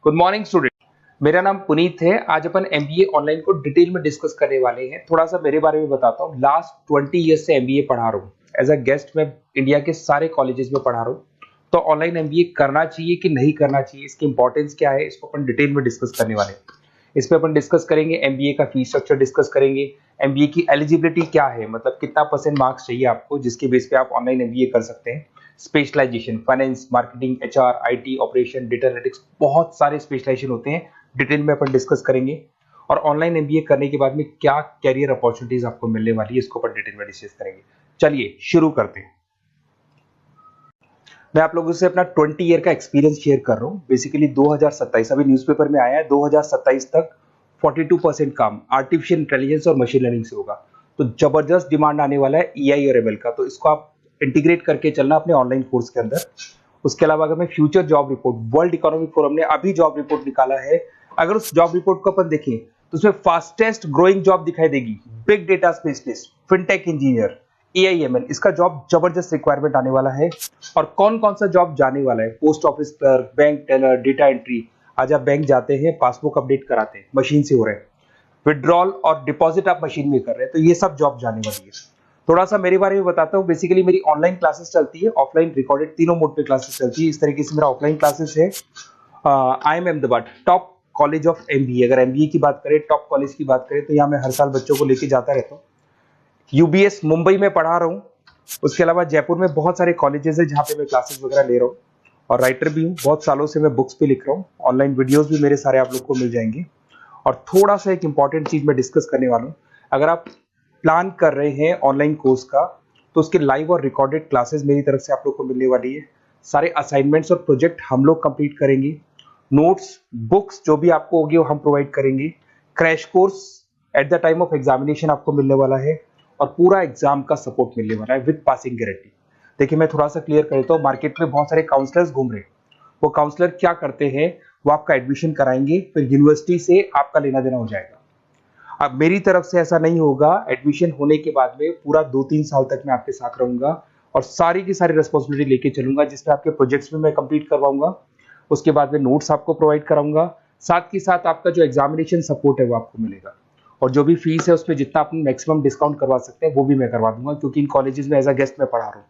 Good morning student. मेरा नाम पुनीत है। आज अपन एमबीए ऑनलाइन को डिटेल में डिस्कस करने वाले हैं। थोड़ा सा मेरे बारे में बताता हूँ। लास्ट 20 ईयर्स से एमबीए पढ़ा रहा हूँ। एज अ गेस्ट मैं इंडिया के सारे कॉलेजेस में पढ़ा रहा हूँ। तो ऑनलाइन एमबीए करना चाहिए कि नहीं करना चाहिए, इसकी इंपॉर्टेंस क्या है, इसको अपन डिटेल में डिस्कस करने वाले हैं। इसमें अपन डिस्कस करेंगे एमबीए का फीस स्ट्रक्चर डिस्कस करेंगे, एमबीए की एलिजिबिलिटी क्या है, मतलब कितना परसेंट मार्क्स चाहिए आपको जिसके बेस पे आप ऑनलाइन एमबीए कर सकते हैं। Specialisation, finance, marketing, HR, IT, operation, data analytics, बहुत सारे स्पेशलाइजेशन होते हैं। डिटेल में अपन डिस्कस करेंगे। और ऑनलाइन एमबीए करने के बाद में क्या कैरियर अपॉर्चुनिटीज आपको मिलने वाली है, इसको अपन डिटेल में डिस्कस करेंगे। चलिए शुरू करते हैं। मैं आप लोगों से अपना 20 ईयर का एक्सपीरियंस शेयर कर रहा हूँ। बेसिकली 2027 अभी न्यूज़पेपर में आया है, 2027 तक 42% काम आर्टिफिशियल इंटेलिजेंस और मशीन लर्निंग से होगा। तो जबरदस्त डिमांड आने वाला है ईआई और एमएल का, तो इसको आप इंटीग्रेट करके चलना अपने ऑनलाइन कोर्स के अंदर। उसके अलावा अगर मैं future job report, world economic forum ने अभी जॉब रिपोर्ट निकाला है, अगर उस जॉब रिपोर्ट को अपन देखें तो उसमें फास्टेस्ट ग्रोइंग जॉब दिखाई देगी big data specialist, fintech engineer, AIML, इसका जॉब जबरदस्त रिक्वायरमेंट आने वाला है। और कौन कौन सा जॉब जाने वाला है, post office clerk, bank teller, data entry. आज आप बैंक जाते हैं, पासबुक अपडेट कराते हैं, मशीन से हो रहे हैं, विड्रॉल और डिपॉजिट आप मशीन में कर रहे हैं, तो ये सब जॉब जाने वाली है। थोड़ा सा मेरे बारे में बताता हूँ। बेसिकली मेरी ऑनलाइन क्लासेस चलती है, ऑफलाइन रिकॉर्डेड, तीनों मोड पे क्लासेस चलती है। इस तरीके से मेरा ऑफलाइन क्लासेस है। I am Ahmedabad top college of MBA. अगर एमबीए की बात करें, टॉप कॉलेज की बात करें, तो यहाँ मैं हर साल बच्चों को लेके जाता रहता हूँ। यूबीएस मुंबई में पढ़ा रहा हूँ। उसके अलावा जयपुर में बहुत सारे कॉलेजेस है जहाँ पे मैं क्लासेस वगैरह ले रहा हूँ। और राइटर भी हूँ, बहुत सालों से मैं बुक्स पे लिख रहा हूँ। ऑनलाइन वीडियोस भी मेरे सारे आप लोग को मिल जाएंगे। और थोड़ा सा एक इंपॉर्टेंट चीज मैं डिस्कस करने वाला हूँ। अगर आप प्लान कर रहे हैं ऑनलाइन कोर्स का, तो उसके लाइव और रिकॉर्डेड क्लासेस मेरी तरफ से आप लोग को मिलने वाली है। सारे असाइनमेंट्स और प्रोजेक्ट हम लोग कंप्लीट करेंगे। नोट्स, बुक्स जो भी आपको होगी वो हम प्रोवाइड करेंगे। Crash course at the time of examination आपको मिलने वाला है। और पूरा एग्जाम का सपोर्ट मिलने वाला है विद पासिंग गारंटी। देखिए मैं थोड़ा सा क्लियर कर देता हूँ। मार्केट में बहुत सारे काउंसलर्स घूम रहे हैं। वो काउंसलर क्या करते हैं, वो आपका एडमिशन कराएंगे, फिर यूनिवर्सिटी से आपका लेना देना हो जाएगा। अब मेरी तरफ से ऐसा नहीं होगा। एडमिशन होने के बाद में पूरा 2-3 साल तक मैं आपके साथ रहूंगा और सारी की सारी रिस्पॉन्सिबिलिटी लेके चलूंगा, जिसमें आपके प्रोजेक्ट्स भी मैं कंप्लीट करवाऊंगा। उसके बाद में नोट्स आपको प्रोवाइड कराऊंगा। साथ के साथ आपका जो एग्जामिनेशन सपोर्ट है वो आपको मिलेगा। और जो भी फीस है उसमें जितना आप मैक्सिमम डिस्काउंट करवा सकते हैं वो भी मैं करवा दूंगा, क्योंकि इन कॉलेजेस में एज अ गेस्ट मैं पढ़ा रहा हूँ।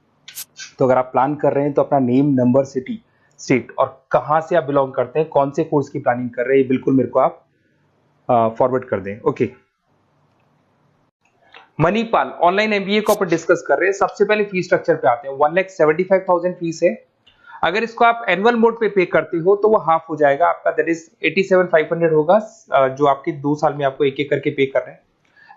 तो अगर आप प्लान कर रहे हैं तो अपना नेम, नंबर, सिटी, स्टेट और कहाँ से आप बिलोंग करते हैं, कौन से कोर्स की प्लानिंग कर रहे हैं, बिल्कुल मेरे को आप फॉरवर्ड कर दें। ओके, मणिपाल ऑनलाइन एमबीए को अपन डिस्कस कर रहे हैं। सबसे पहले फीस स्ट्रक्चर पे आते हैं। 1,75,000 फीस है। अगर इसको आप एनुअल मोड पे करते हो तो वो हाफ हो जाएगा आपका, दैट इज 87,500 होगा, जो आपके 2 साल में आपको एक एक करके पे कर रहे हैं।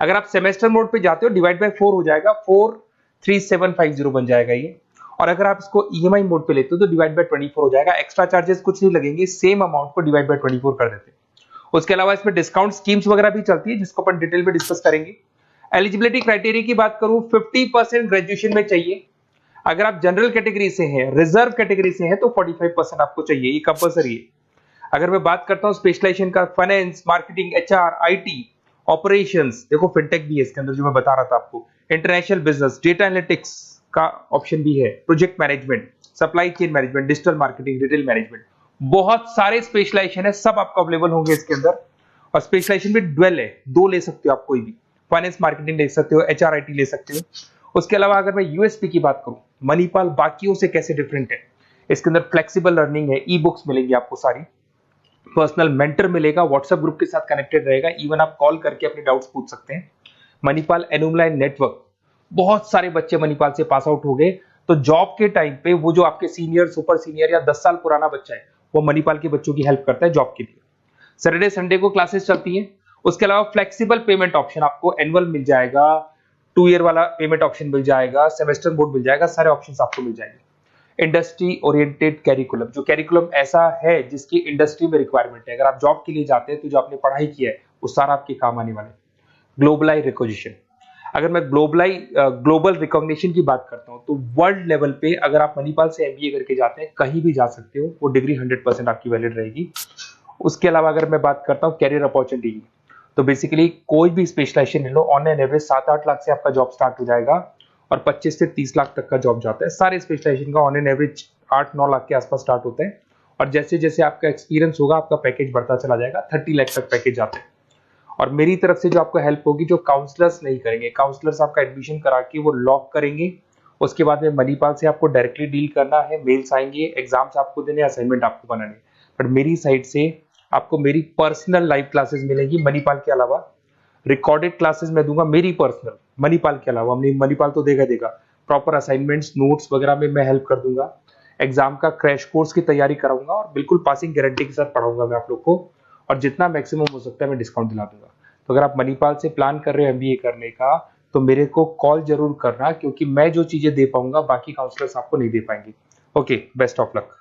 अगर आप सेमेस्टर मोड पे जाते हो, डिवाइड बाय 4 हो जाएगा, 43750 बन जाएगा ये। और अगर आप इसको ईएमआई मोड पे लेते हो तो डिवाइड बाय 24 हो जाएगा। एक्स्ट्रा चार्जेस कुछ नहीं लगेंगे, सेम अमाउंट को डिवाइड बाय 24 कर देते हैं। उसके अलावा इसमें डिस्काउंट स्कीम्स वगैरह भी चलती है, जिसको अपन डिटेल में डिस्कस करेंगे। एलिजिबिलिटी क्राइटेरिया की बात करूं, 50% ग्रेजुएशन में चाहिए। अगर आप जनरल कैटेगरी से हैं, रिजर्व कैटेगरी से हैं, तो 45% आपको चाहिए, ये कंपलसरी है। अगर मैं बात करता हूं स्पेशलाइजेशन का, finance, marketing, HR, IT, operations, देखो फिनटेक भी है इसके अंदर जो मैं बता रहा था आपको, इंटरनेशनल बिजनेस, डेटा एनालिटिक्स का ऑप्शन भी है, project management, supply chain management, digital marketing, retail management, बहुत सारे स्पेशलाइजेशन है, सब आपको अवेलेबल होंगे इसके अंदर। और स्पेशलाइजेशन भी डुअल है, 2 ले सकते हो आप, कोई भी फाइनेंस मार्केटिंग ले सकते हो, एचआर आईटी ले सकते हो। उसके अलावा अगर मैं यूएसपी की बात करूं, मणिपाल बाकियों से कैसे डिफरेंट है, इसके अंदर फ्लेक्सिबल लर्निंग है, ई बुक्स मिलेंगी आपको सारी, पर्सनल मेंटर मिलेगा, व्हाट्सएप ग्रुप के साथ कनेक्टेड रहेगा, इवन आप कॉल करके अपने डाउट्स पूछ सकते हैं। मणिपाल एनुमलाई नेटवर्क, बहुत सारे बच्चे मणिपाल से पास आउट हो गए, तो जॉब के टाइम पे वो जो आपके सीनियर, सुपर सीनियर या 10 साल पुराना बच्चा है, वो मणिपाल के बच्चों की हेल्प करता है जॉब के लिए। सैटरडे संडे को क्लासेस चलती है। उसके अलावा फ्लेक्सिबल पेमेंट ऑप्शन आपको एनुअल मिल जाएगा, 2 ईयर वाला पेमेंट ऑप्शन मिल जाएगा, सेमेस्टर बोर्ड मिल जाएगा, सारे ऑप्शंस आपको मिल जाएंगे। इंडस्ट्री ओरिएंटेड कैरिकुलम, जो कैरिकुलम ऐसा है जिसकी इंडस्ट्री में रिक्वायरमेंट है, अगर आप जॉब के लिए जाते हैं तो जो आपने पढ़ाई किया है वो सारा आपके काम आने वाला है। ग्लोबलाई रिकॉग्निशन, अगर मैं ग्लोबल रिकॉग्निशन की बात करता हूं तो वर्ल्ड लेवल पे अगर आप मणिपाल से एमबीए करके जाते हैं, कहीं भी जा सकते हो, वो डिग्री 100% आपकी वैलिड रहेगी। उसके अलावा अगर मैं बात करता हूं कैरियर अपॉर्चुनिटी की, तो बेसिकली कोई भी स्पेशलाइजेशन ले लो, ऑन एन एवरेज 7-8 लाख से आपका जॉब स्टार्ट हो जाएगा और 25 से 30 लाख तक का जॉब जाता है। सारे स्पेशलाइजेशन का ऑन एन एवरेज 8-9 लाख के आसपास स्टार्ट होता है। और जैसे जैसे आपका एक्सपीरियंस होगा आपका पैकेज बढ़ता चला जाएगा, 30 लाख तक पैकेज आते हैं। और मेरी तरफ से जो आपको हेल्प होगी, जो काउंसलर्स नहीं करेंगे, काउंसलर्स आपका एडमिशन करा के वो लॉक करेंगे। उसके बाद में मणिपाल से आपको डायरेक्टली डील करना है, मेल्स आएंगे, एग्जाम्स आपको देने, असाइनमेंट आपको बनाने। बट मेरी साइड से आपको मेरी पर्सनल लाइव क्लासेस मिलेंगी मणिपाल के अलावा। रिकॉर्डेड क्लासेस मैं दूंगा मेरी पर्सनल, मणिपाल के अलावा। मणिपाल तो देगा देगा प्रॉपर असाइनमेंट्स नोट्स वगैरह में मैं हेल्प कर दूंगा। एग्जाम का क्रैश कोर्स की तैयारी कराऊंगा और बिल्कुल पासिंग गारंटी के साथ पढ़ाऊंगा मैं आप लोग को। और जितना मैक्सिमम हो सकता है मैं डिस्काउंट दिला दूंगा। तो अगर आप मणिपाल से प्लान कर रहे हो एमबीए करने का, तो मेरे को कॉल जरूर करना, क्योंकि मैं जो चीजें दे पाऊंगा बाकी काउंसलर्स आपको नहीं दे पाएंगे। Okay, best of luck.